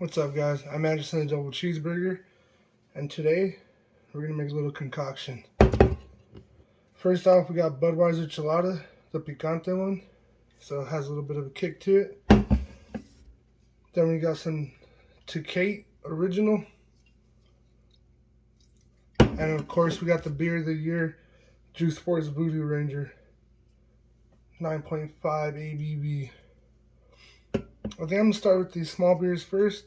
What's up, guys? I'm Anderson, a double cheeseburger, and today we're gonna make a little concoction. First off, we got Budweiser Chelada, the picante one, so it has a little bit of a kick to it. Then we got some Tecate Original, and of course we got the beer of the year, Juice Force Voodoo Ranger, 9.5 ABV. I think I'm gonna start with these small beers first.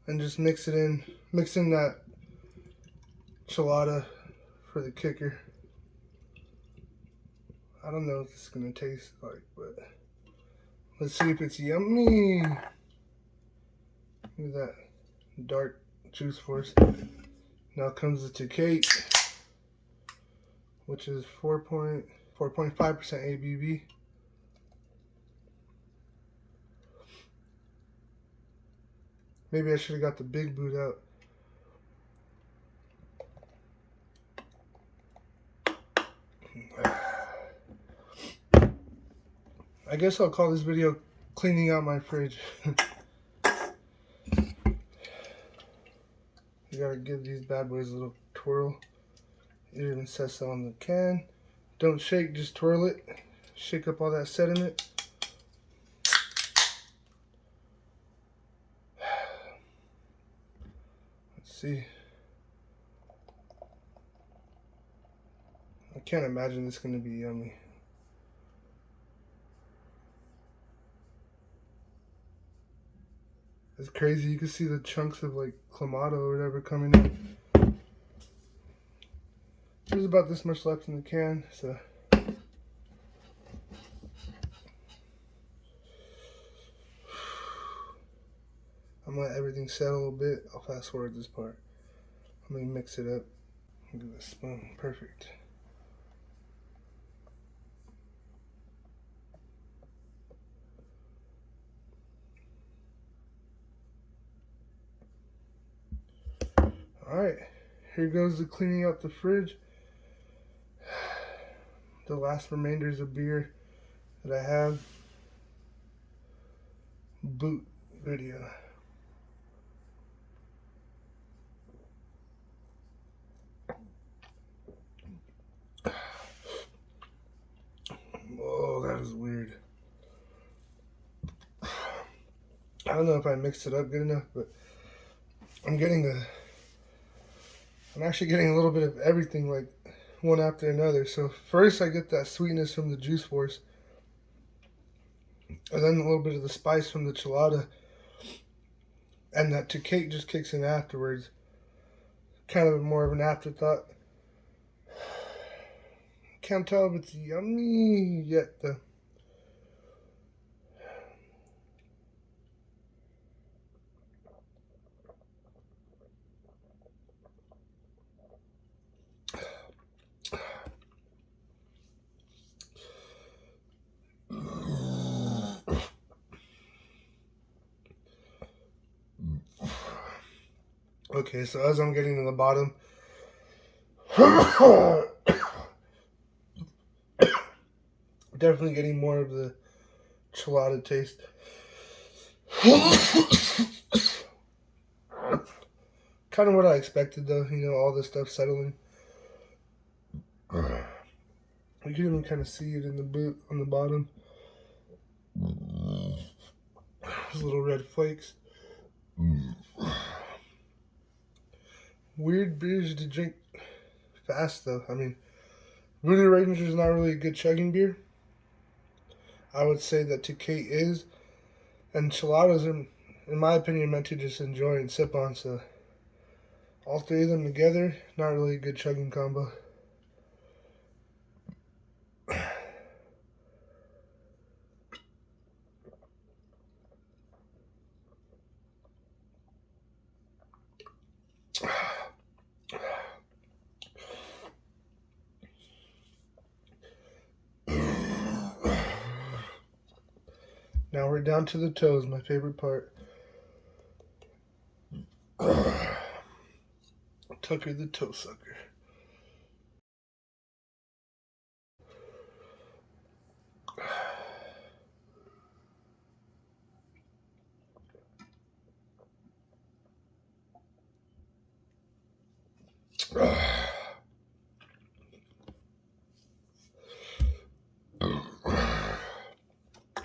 And just mix in that Chelada for the kicker. I don't know what this is gonna taste like, but let's see if it's yummy. Look at that dark Juice Force. Now comes the Tecate, which is 4.5% ABV. Maybe I should have got the big boot out. I guess I'll call this video cleaning out my fridge. You gotta give these bad boys a little twirl. It even says so on the can. Don't shake, just twirl it. Shake up all that sediment. Let's see. I can't imagine this is gonna be yummy. It's crazy. You can see the chunks of like clamato or whatever coming in. There's about this much left in the can, so I'm gonna let everything settle a little bit. I'll fast forward this part. I'm gonna mix it up. Look at this spoon, perfect. Alright, here goes the cleaning out the fridge. The last remainders of beer that I have. Boot video. Oh, that is weird. I don't know if I mixed it up good enough, but I'm actually getting a little bit of everything, like one after another. So first I get that sweetness from the Juice Force, and then a little bit of the spice from the Chelada, and that Tecate just kicks in afterwards. Kind of more of an afterthought. Can't tell if it's yummy yet though. Okay, so as I'm getting to the bottom, definitely getting more of the Chelada taste. Kind of what I expected though, you know, all this stuff settling. You can even kind of see it in the boot on the bottom. Those little red flakes. Weird beers to drink fast though. I mean, Voodoo Ranger is not really a good chugging beer. I would say that Tecate is, and Cheladas are, in my opinion, meant to just enjoy and sip on. So all three of them together, not really a good chugging combo. Now we're down to the toes, my favorite part. Tucker the toe sucker.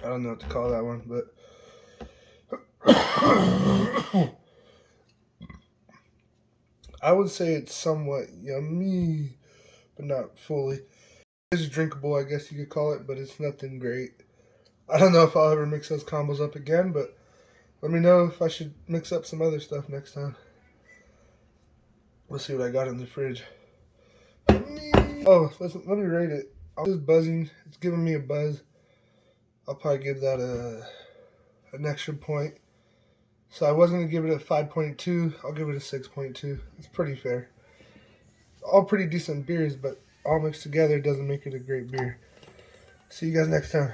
I don't know what to call that one, but I would say it's somewhat yummy, but not fully. It's drinkable, I guess you could call it, but it's nothing great. I don't know if I'll ever mix those combos up again, but let me know if I should mix up some other stuff next time. Let's see what I got in the fridge. Oh, let me rate it. I'm just buzzing. It's giving me a buzz. I'll probably give that an extra point. So I was going to give it a 5.2. I'll give it a 6.2. It's pretty fair. All pretty decent beers, but all mixed together doesn't make it a great beer. See you guys next time.